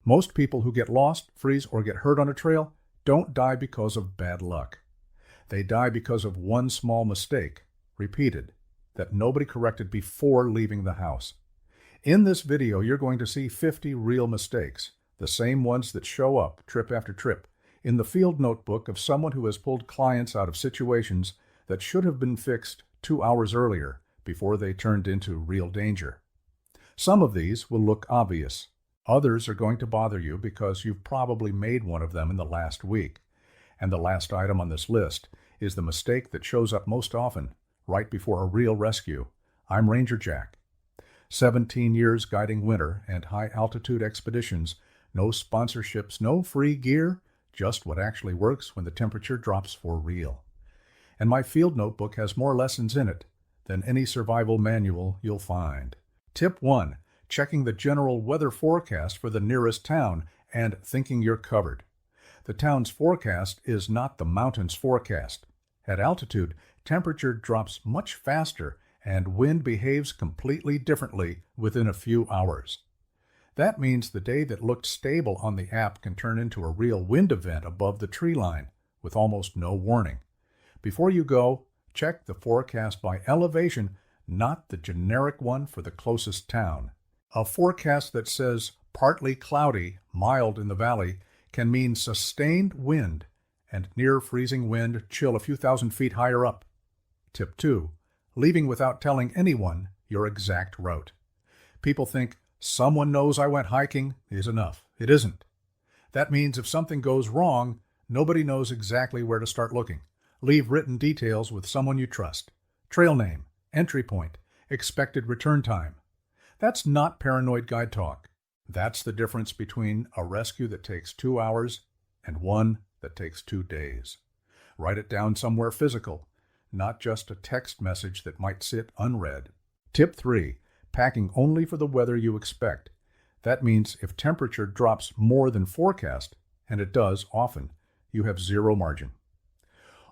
Most people who get lost, freeze, or get hurt on a trail don't die because of bad luck. They die because of one small mistake, repeated, that nobody corrected before leaving the house. In this video, you're going to see 50 real mistakes, the same ones that show up trip after trip, in the field notebook of someone who has pulled clients out of situations that should have been fixed 2 hours earlier before they turned into real danger. Some of these will look obvious. Others are going to bother you because you've probably made one of them in the last week. And the last item on this list is the mistake that shows up most often, right before a real rescue. I'm Ranger Jack. 17 years guiding winter and high-altitude expeditions, no sponsorships, no free gear, just what actually works when the temperature drops for real. And my field notebook has more lessons in it than any survival manual you'll find. Tip 1. Checking the general weather forecast for the nearest town and thinking you're covered. The town's forecast is not the mountain's forecast. At altitude, temperature drops much faster and wind behaves completely differently within a few hours. That means the day that looked stable on the app can turn into a real wind event above the tree line with almost no warning. Before you go, check the forecast by elevation, not the generic one for the closest town. A forecast that says partly cloudy, mild in the valley, can mean sustained wind and near freezing wind chill a few thousand feet higher up. Tip 2. Leaving without telling anyone your exact route. People think, someone knows I went hiking is enough. It isn't. That means if something goes wrong, nobody knows exactly where to start looking. Leave written details with someone you trust. Trail name, entry point, expected return time. That's not paranoid guide talk. That's the difference between a rescue that takes 2 hours and one that takes 2 days. Write it down somewhere physical, not just a text message that might sit unread. Tip 3. Packing only for the weather you expect. That means if temperature drops more than forecast, and it does often, you have zero margin.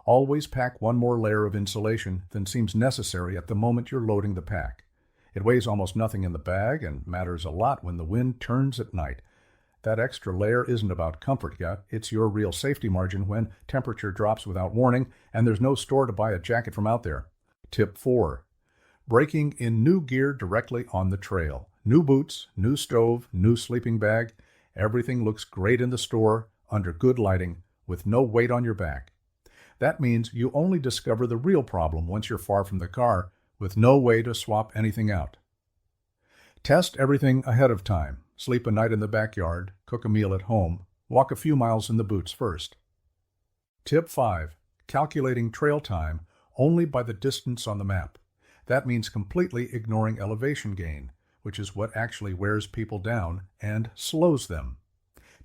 Always pack one more layer of insulation than seems necessary at the moment you're loading the pack. It weighs almost nothing in the bag and matters a lot when the wind turns at night. That extra layer isn't about comfort yet, it's your real safety margin when temperature drops without warning and there's no store to buy a jacket from out there. Tip 4. Breaking in new gear directly on the trail. New boots, new stove, new sleeping bag. Everything looks great in the store, under good lighting, with no weight on your back. That means you only discover the real problem once you're far from the car, with no way to swap anything out. Test everything ahead of time. Sleep a night in the backyard, cook a meal at home, walk a few miles in the boots first. Tip 5. Calculating trail time only by the distance on the map. That means completely ignoring elevation gain, which is what actually wears people down and slows them.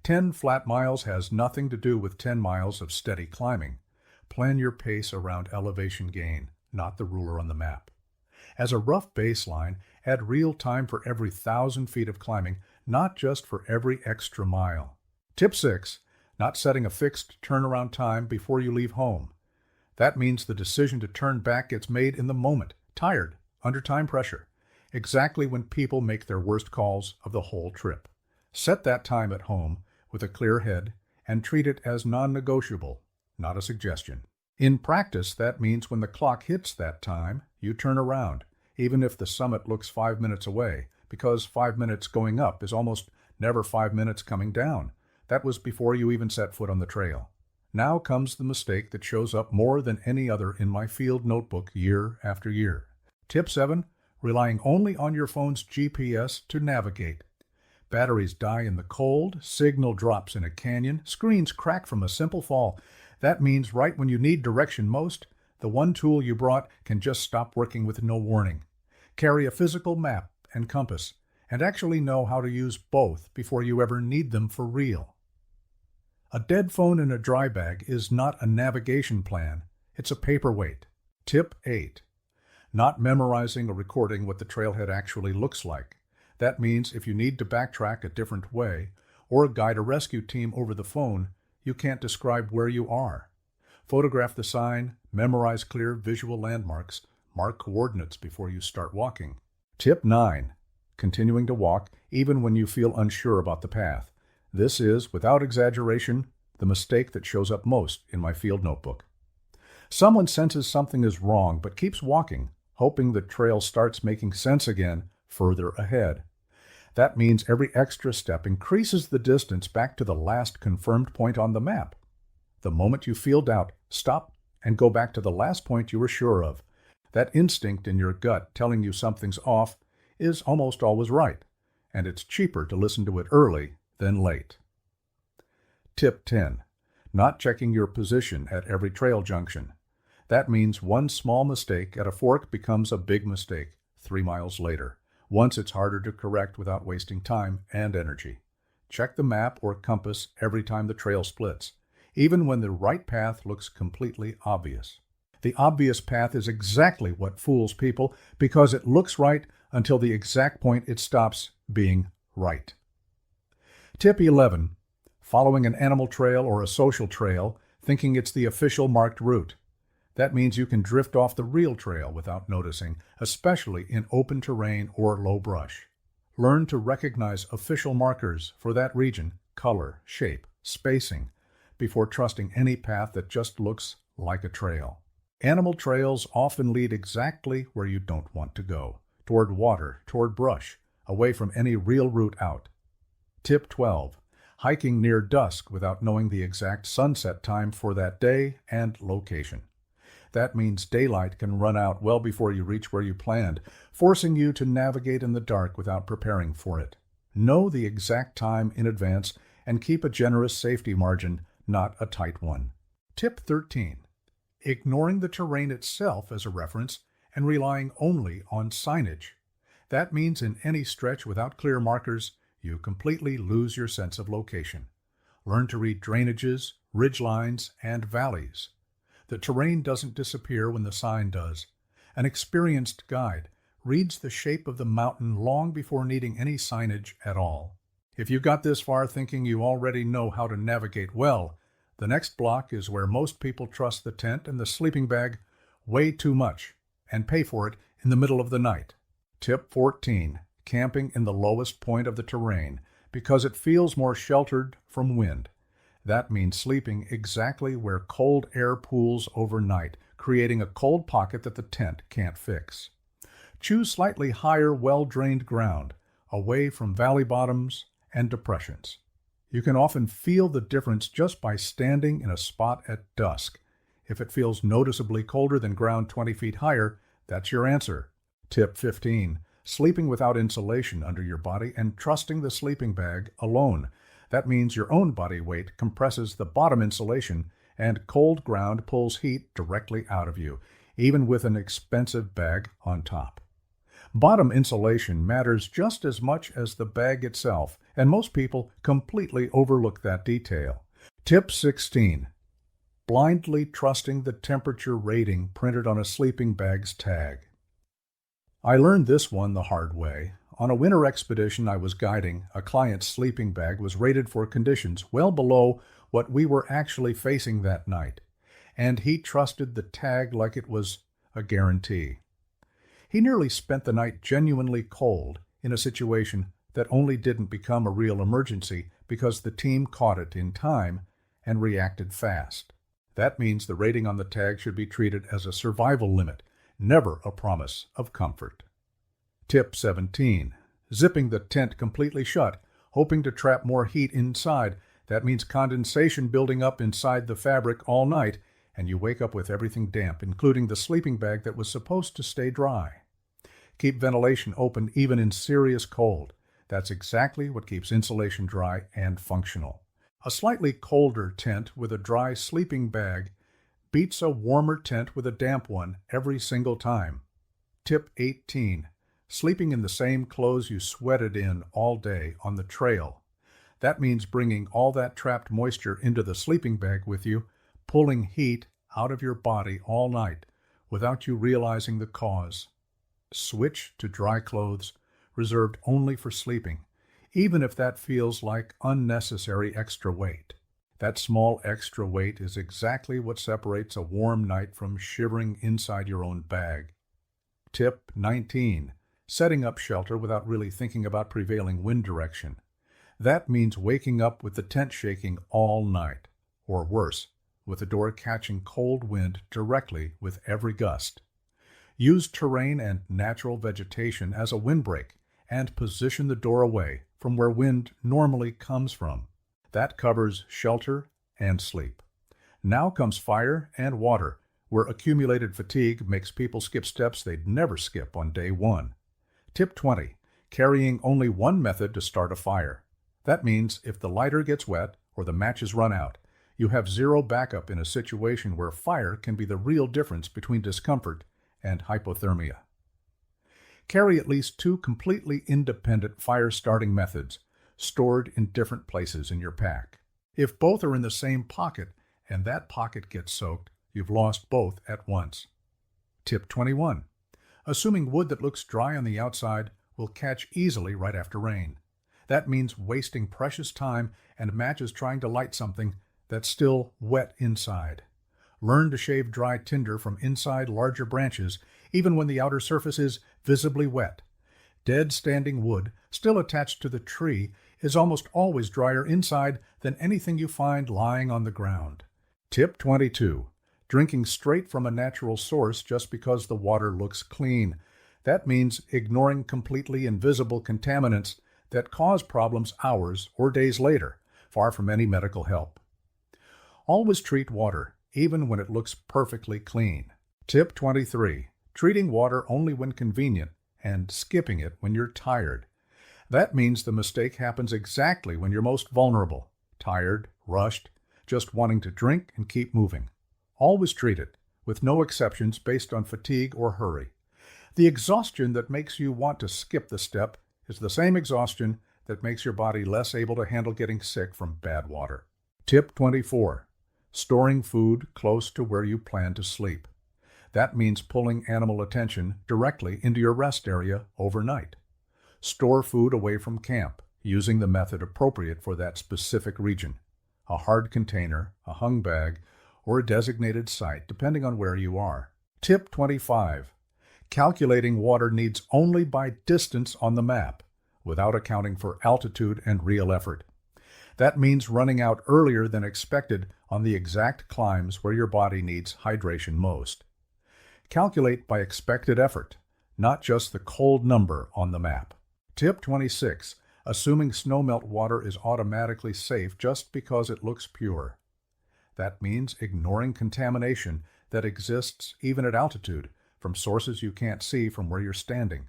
10 flat miles has nothing to do with 10 miles of steady climbing. Plan your pace around elevation gain, not the ruler on the map. As a rough baseline, add real time for every 1,000 feet of climbing, not just for every extra mile. Tip 6. Not setting a fixed turnaround time before you leave home. That means the decision to turn back gets made in the moment, tired, under time pressure, exactly when people make their worst calls of the whole trip. Set that time at home with a clear head and treat it as non-negotiable, not a suggestion. In practice, that means when the clock hits that time, you turn around, even if the summit looks 5 minutes away, because 5 minutes going up is almost never 5 minutes coming down. That was before you even set foot on the trail. Now comes the mistake that shows up more than any other in my field notebook year after year. Tip 7. Relying only on your phone's GPS to navigate. Batteries die in the cold, signal drops in a canyon, screens crack from a simple fall. That means right when you need direction most, the one tool you brought can just stop working with no warning. Carry a physical map and compass, and actually know how to use both before you ever need them for real. A dead phone in a dry bag is not a navigation plan, it's a paperweight. Tip 8. Not memorizing or recording what the trailhead actually looks like. That means if you need to backtrack a different way, or guide a rescue team over the phone, you can't describe where you are. Photograph the sign, memorize clear visual landmarks, mark coordinates before you start walking. Tip 9. Continuing to walk even when you feel unsure about the path. This is, without exaggeration, the mistake that shows up most in my field notebook. Someone senses something is wrong but keeps walking, hoping the trail starts making sense again further ahead. That means every extra step increases the distance back to the last confirmed point on the map. The moment you feel doubt, stop and go back to the last point you were sure of. That instinct in your gut telling you something's off is almost always right, and it's cheaper to listen to it early than late. Tip 10. Not checking your position at every trail junction. That means one small mistake at a fork becomes a big mistake 3 miles later. Once it's harder to correct without wasting time and energy. Check the map or compass every time the trail splits, even when the right path looks completely obvious. The obvious path is exactly what fools people because it looks right until the exact point it stops being right. Tip 11. Following an animal trail or a social trail, thinking it's the official marked route. That means you can drift off the real trail without noticing, especially in open terrain or low brush. Learn to recognize official markers for that region, color, shape, spacing, before trusting any path that just looks like a trail. Animal trails often lead exactly where you don't want to go, toward water, toward brush, away from any real route out. Tip 12. Hiking near dusk without knowing the exact sunset time for that day and location. That means daylight can run out well before you reach where you planned, forcing you to navigate in the dark without preparing for it. Know the exact time in advance and keep a generous safety margin, not a tight one. Tip 13. Ignoring the terrain itself as a reference and relying only on signage. That means in any stretch without clear markers, you completely lose your sense of location. Learn to read drainages, ridgelines, and valleys. The terrain doesn't disappear when the sign does. An experienced guide reads the shape of the mountain long before needing any signage at all. If you got this far thinking you already know how to navigate well, the next block is where most people trust the tent and the sleeping bag way too much and pay for it in the middle of the night. Tip 14. Camping in the lowest point of the terrain because it feels more sheltered from wind. That means sleeping exactly where cold air pools overnight, creating a cold pocket that the tent can't fix. Choose slightly higher, well-drained ground, away from valley bottoms and depressions. You can often feel the difference just by standing in a spot at dusk. If it feels noticeably colder than ground 20 feet higher, that's your answer. Tip 15. Sleeping without insulation under your body and trusting the sleeping bag alone. That means your own body weight compresses the bottom insulation and cold ground pulls heat directly out of you, even with an expensive bag on top. Bottom insulation matters just as much as the bag itself, and most people completely overlook that detail. Tip 16. Blindly trusting the temperature rating printed on a sleeping bag's tag. I learned this one the hard way. On a winter expedition I was guiding, a client's sleeping bag was rated for conditions well below what we were actually facing that night, and he trusted the tag like it was a guarantee. He nearly spent the night genuinely cold in a situation that only didn't become a real emergency because the team caught it in time and reacted fast. That means the rating on the tag should be treated as a survival limit, never a promise of comfort. Tip 17. Zipping the tent completely shut, hoping to trap more heat inside. That means condensation building up inside the fabric all night, and you wake up with everything damp, including the sleeping bag that was supposed to stay dry. Keep ventilation open even in serious cold. That's exactly what keeps insulation dry and functional. A slightly colder tent with a dry sleeping bag beats a warmer tent with a damp one every single time. Tip 18. Sleeping in the same clothes you sweated in all day on the trail. That means bringing all that trapped moisture into the sleeping bag with you, pulling heat out of your body all night without you realizing the cause. Switch to dry clothes reserved only for sleeping, even if that feels like unnecessary extra weight. That small extra weight is exactly what separates a warm night from shivering inside your own bag. Tip 19. Setting up shelter without really thinking about prevailing wind direction. That means waking up with the tent shaking all night, or worse, with the door catching cold wind directly with every gust. Use terrain and natural vegetation as a windbreak and position the door away from where wind normally comes from. That covers shelter and sleep. Now comes fire and water, where accumulated fatigue makes people skip steps they'd never skip on day one. Tip 20. Carrying only one method to start a fire. That means if the lighter gets wet or the matches run out, you have zero backup in a situation where fire can be the real difference between discomfort and hypothermia. Carry at least 2 completely independent fire-starting methods stored in different places in your pack. If both are in the same pocket and that pocket gets soaked, you've lost both at once. Tip 21. Assuming wood that looks dry on the outside will catch easily right after rain. That means wasting precious time and matches trying to light something that's still wet inside. Learn to shave dry tinder from inside larger branches, even when the outer surface is visibly wet. Dead standing wood, still attached to the tree, is almost always drier inside than anything you find lying on the ground. Tip 22. Drinking straight from a natural source just because the water looks clean. That means ignoring completely invisible contaminants that cause problems hours or days later, far from any medical help. Always treat water, even when it looks perfectly clean. Tip 23. Treating water only when convenient and skipping it when you're tired. That means the mistake happens exactly when you're most vulnerable, tired, rushed, just wanting to drink and keep moving. Always treat it, with no exceptions based on fatigue or hurry. The exhaustion that makes you want to skip the step is the same exhaustion that makes your body less able to handle getting sick from bad water. Tip 24. Storing food close to where you plan to sleep. That means pulling animal attention directly into your rest area overnight. Store food away from camp, using the method appropriate for that specific region. A hard container, a hung bag, or a designated site, depending on where you are. Tip 25. Calculating water needs only by distance on the map, without accounting for altitude and real effort. That means running out earlier than expected on the exact climbs where your body needs hydration most. Calculate by expected effort, not just the cold number on the map. Tip 26. Assuming snowmelt water is automatically safe just because it looks pure. That means ignoring contamination that exists even at altitude from sources you can't see from where you're standing.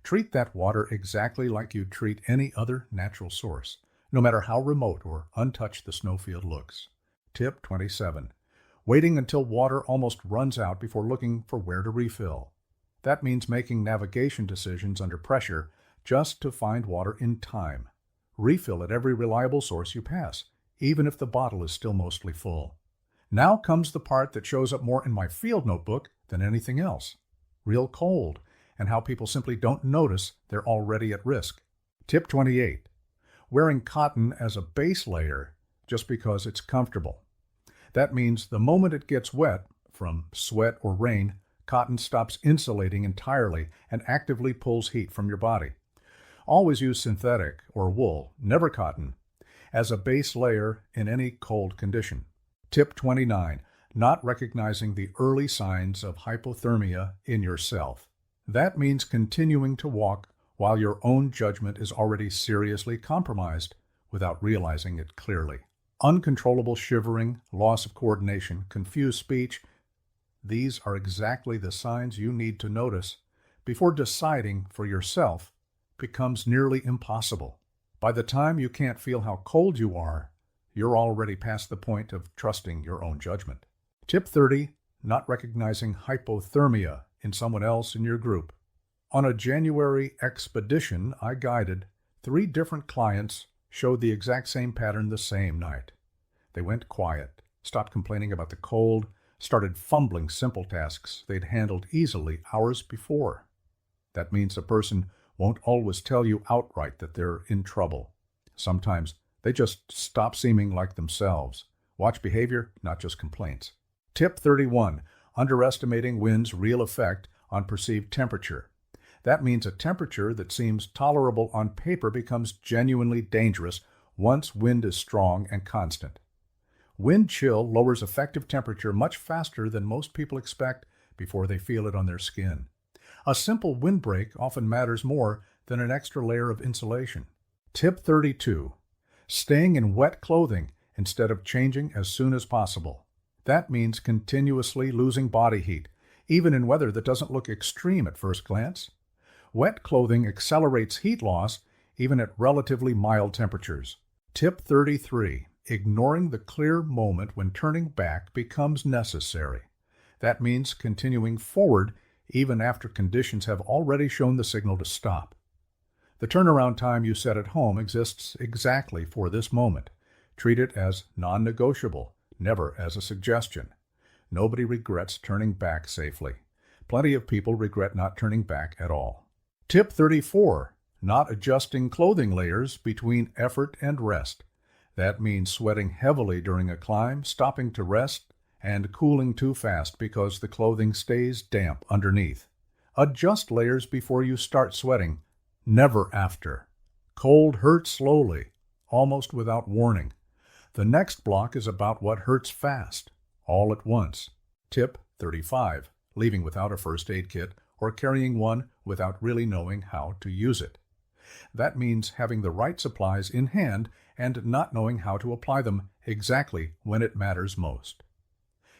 Treat that water exactly like you'd treat any other natural source, no matter how remote or untouched the snowfield looks. Tip 27. Waiting until water almost runs out before looking for where to refill. That means making navigation decisions under pressure just to find water in time. Refill at every reliable source you pass, even if the bottle is still mostly full. Now comes the part that shows up more in my field notebook than anything else. Real cold, and how people simply don't notice they're already at risk. Tip 28. Wearing cotton as a base layer just because it's comfortable. That means the moment it gets wet, from sweat or rain, cotton stops insulating entirely and actively pulls heat from your body. Always use synthetic or wool, never cotton, as a base layer in any cold condition. Tip 29. Not recognizing the early signs of hypothermia in yourself. That means continuing to walk while your own judgment is already seriously compromised without realizing it clearly. Uncontrollable shivering, loss of coordination, confused speech, these are exactly the signs you need to notice before deciding for yourself becomes nearly impossible. By the time you can't feel how cold you are, you're already past the point of trusting your own judgment. Tip 30. Not recognizing hypothermia in someone else in your group. On a January expedition I guided, 3 different clients showed the exact same pattern the same night. They went quiet, stopped complaining about the cold, started fumbling simple tasks they'd handled easily hours before. That means a person won't always tell you outright that they're in trouble. Sometimes they just stop seeming like themselves. Watch behavior, not just complaints. Tip 31. Underestimating wind's real effect on perceived temperature. That means a temperature that seems tolerable on paper becomes genuinely dangerous once wind is strong and constant. Wind chill lowers effective temperature much faster than most people expect before they feel it on their skin. A simple windbreak often matters more than an extra layer of insulation. Tip 32. Staying in wet clothing instead of changing as soon as possible. That means continuously losing body heat, even in weather that doesn't look extreme at first glance. Wet clothing accelerates heat loss even at relatively mild temperatures. Tip 33. Ignoring the clear moment when turning back becomes necessary. That means continuing forward even after conditions have already shown the signal to stop. The turnaround time you set at home exists exactly for this moment. Treat it as non-negotiable, never as a suggestion. Nobody regrets turning back safely. Plenty of people regret not turning back at all. Tip 34. Not adjusting clothing layers between effort and rest. That means sweating heavily during a climb, stopping to rest, and cooling too fast because the clothing stays damp underneath. Adjust layers before you start sweating, never after. Cold hurts slowly, almost without warning. The next block is about what hurts fast, all at once. Tip 35. Leaving without a first aid kit or carrying one without really knowing how to use it. That means having the right supplies in hand and not knowing how to apply them exactly when it matters most.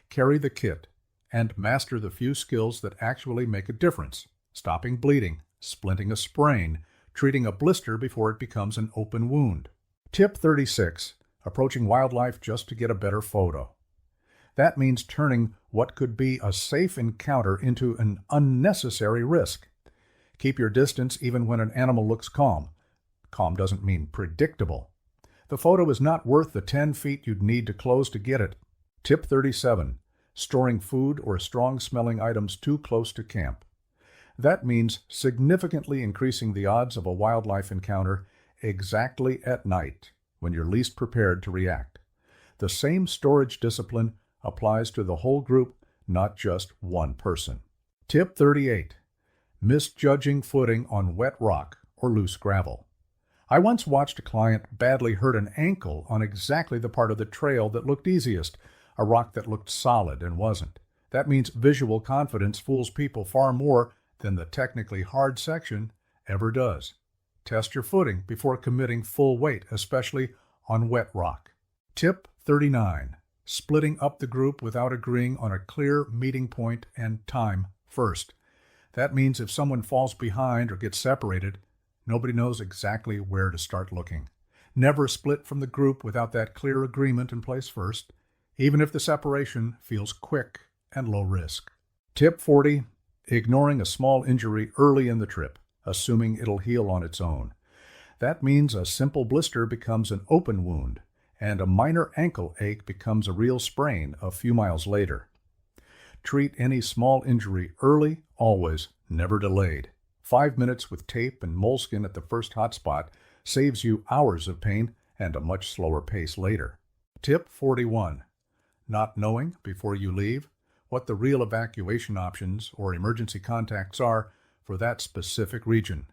Carry the kit and master the few skills that actually make a difference: stopping bleeding, splinting a sprain, treating a blister before it becomes an open wound. Tip 36. Approaching wildlife just to get a better photo. That means turning what could be a safe encounter into an unnecessary risk. Keep your distance even when an animal looks calm. Calm doesn't mean predictable. The photo is not worth the 10 feet you'd need to close to get it. Tip 37. Storing food or strong-smelling items too close to camp. That means significantly increasing the odds of a wildlife encounter exactly at night, when you're least prepared to react. The same storage discipline applies to the whole group, not just one person. Tip 38. Misjudging footing on wet rock or loose gravel. I once watched a client badly hurt an ankle on exactly the part of the trail that looked easiest, a rock that looked solid and wasn't. That means visual confidence fools people far more than the technically hard section ever does. Test your footing before committing full weight, especially on wet rock. Tip 39. Splitting up the group without agreeing on a clear meeting point and time first. That means if someone falls behind or gets separated, nobody knows exactly where to start looking. Never split from the group without that clear agreement in place first, even if the separation feels quick and low risk. Tip 40. Ignoring a small injury early in the trip, assuming it'll heal on its own. That means a simple blister becomes an open wound, and a minor ankle ache becomes a real sprain a few miles later. Treat any small injury early, always, never delayed. 5 minutes with tape and moleskin at the first hot spot saves you hours of pain and a much slower pace later. Tip 41. Not knowing, before you leave, what the real evacuation options or emergency contacts are for that specific region.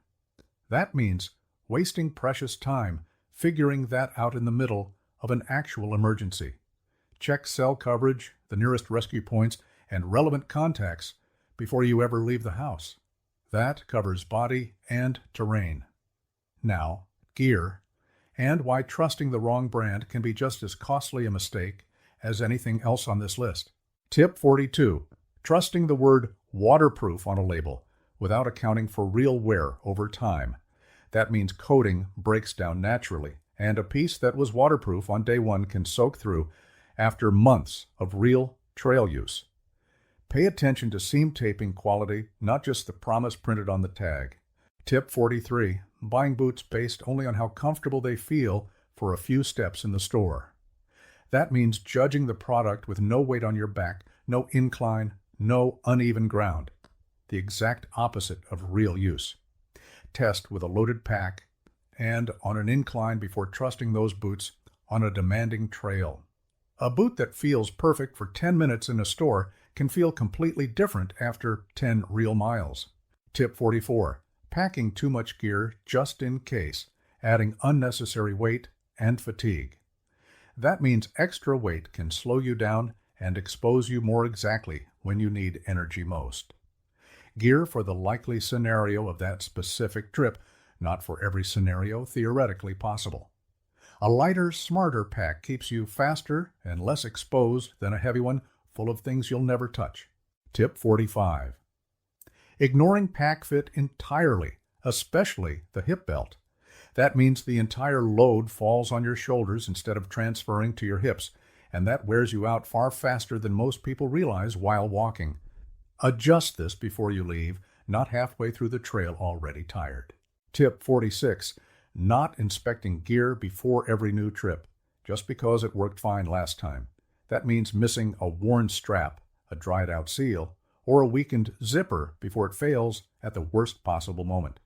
That means wasting precious time figuring that out in the middle of an actual emergency. Check cell coverage, the nearest rescue points, and relevant contacts before you ever leave the house. That covers body and terrain. Now, gear, and why trusting the wrong brand can be just as costly a mistake as anything else on this list. Tip 42. Trusting the word waterproof on a label without accounting for real wear over time. That means coating breaks down naturally, and a piece that was waterproof on day one can soak through after months of real trail use. Pay attention to seam taping quality, not just the promise printed on the tag. Tip 43. Buying boots based only on how comfortable they feel for a few steps in the store. That means judging the product with no weight on your back, no incline, no uneven ground. The exact opposite of real use. Test with a loaded pack and on an incline before trusting those boots on a demanding trail. A boot that feels perfect for 10 minutes in a store can feel completely different after 10 real miles. Tip 44. Packing too much gear just in case, adding unnecessary weight and fatigue. That means extra weight can slow you down and expose you more exactly when you need energy most. Gear for the likely scenario of that specific trip, not for every scenario theoretically possible. A lighter, smarter pack keeps you faster and less exposed than a heavy one full of things you'll never touch. Tip 45. Ignoring pack fit entirely, especially the hip belt. That means the entire load falls on your shoulders instead of transferring to your hips, and that wears you out far faster than most people realize while walking. Adjust this before you leave, not halfway through the trail already tired. Tip 46. Not inspecting gear before every new trip, just because it worked fine last time. That means missing a worn strap, a dried out seal, or a weakened zipper before it fails at the worst possible moment.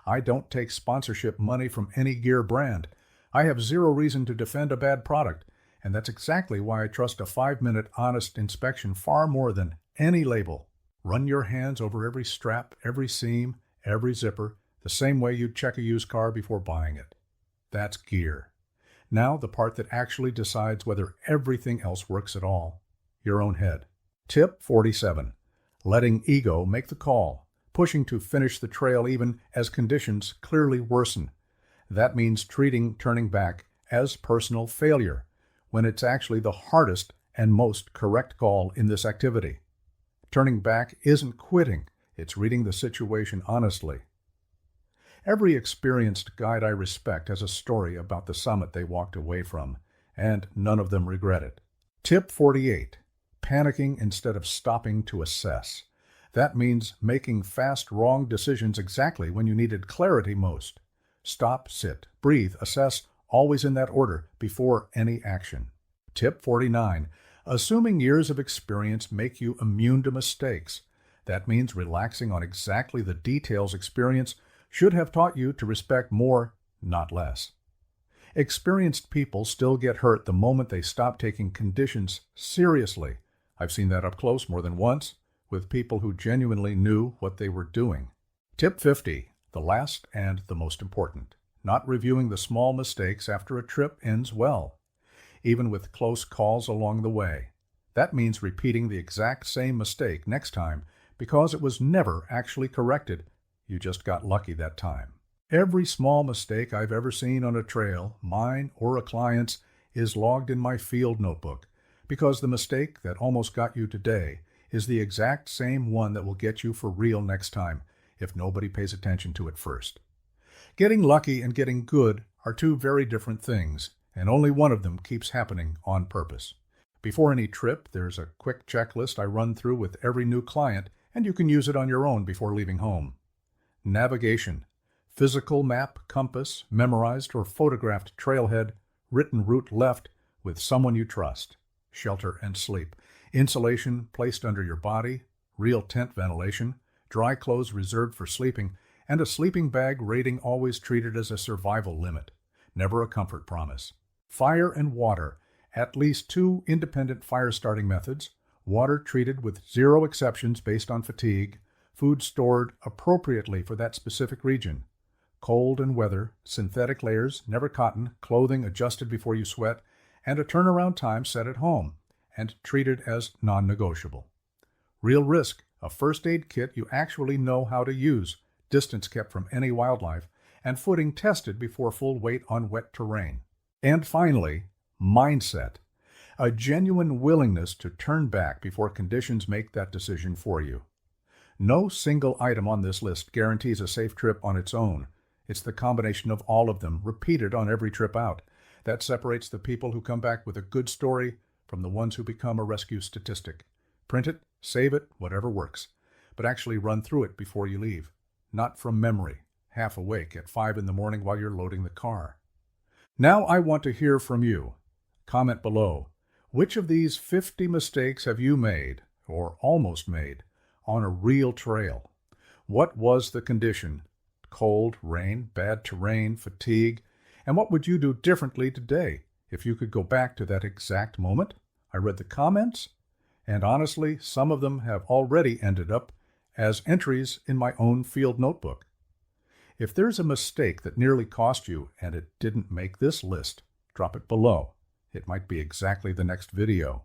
I don't take sponsorship money from any gear brand. I have zero reason to defend a bad product, and that's exactly why I trust a 5-minute honest inspection far more than any label. Run your hands over every strap, every seam, every zipper, the same way you'd check a used car before buying it. That's gear. Now the part that actually decides whether everything else works at all. Your own head. Tip 47. Letting ego make the call, pushing to finish the trail even as conditions clearly worsen. That means treating turning back as personal failure, when it's actually the hardest and most correct call in this activity. Turning back isn't quitting, it's reading the situation honestly. Every experienced guide I respect has a story about the summit they walked away from, and none of them regret it. Tip 48. Panicking instead of stopping to assess. That means making fast, wrong decisions exactly when you needed clarity most. Stop, sit, breathe, assess, always in that order, before any action. Tip 49. Assuming years of experience make you immune to mistakes. That means relaxing on exactly the details experience should have taught you to respect more, not less. Experienced people still get hurt the moment they stop taking conditions seriously. I've seen that up close more than once with people who genuinely knew what they were doing. Tip 50, the last and the most important. Not reviewing the small mistakes after a trip ends well, even with close calls along the way. That means repeating the exact same mistake next time because it was never actually corrected. You just got lucky that time. Every small mistake I've ever seen on a trail, mine or a client's, is logged in my field notebook, because the mistake that almost got you today is the exact same one that will get you for real next time if nobody pays attention to it first. Getting lucky and getting good are two very different things, and only one of them keeps happening on purpose. Before any trip, there's a quick checklist I run through with every new client, and you can use it on your own before leaving home. Navigation. Physical map, compass, memorized or photographed trailhead, written route left with someone you trust. Shelter and sleep. Insulation placed under your body, real tent ventilation, dry clothes reserved for sleeping, and a sleeping bag rating always treated as a survival limit, never a comfort promise. Fire and water. At least 2 independent fire starting methods, water treated with 0 exceptions based on fatigue, food stored appropriately for that specific region. Cold and weather, synthetic layers, never cotton, clothing adjusted before you sweat, and a turnaround time set at home, and treated as non-negotiable. Real risk, a first aid kit you actually know how to use, distance kept from any wildlife, and footing tested before full weight on wet terrain. And finally, mindset. A genuine willingness to turn back before conditions make that decision for you. No single item on this list guarantees a safe trip on its own. It's the combination of all of them, repeated on every trip out, that separates the people who come back with a good story from the ones who become a rescue statistic. Print it, save it, whatever works, but actually run through it before you leave. Not from memory, half awake at 5 in the morning while you're loading the car. Now I want to hear from you. Comment below. Which of these 50 mistakes have you made, or almost made, on a real trail? What was the condition? Cold, rain, bad terrain, fatigue? And what would you do differently today if you could go back to that exact moment? I read the comments, and honestly, some of them have already ended up as entries in my own field notebook. If there's a mistake that nearly cost you and it didn't make this list, drop it below. It might be exactly the next video.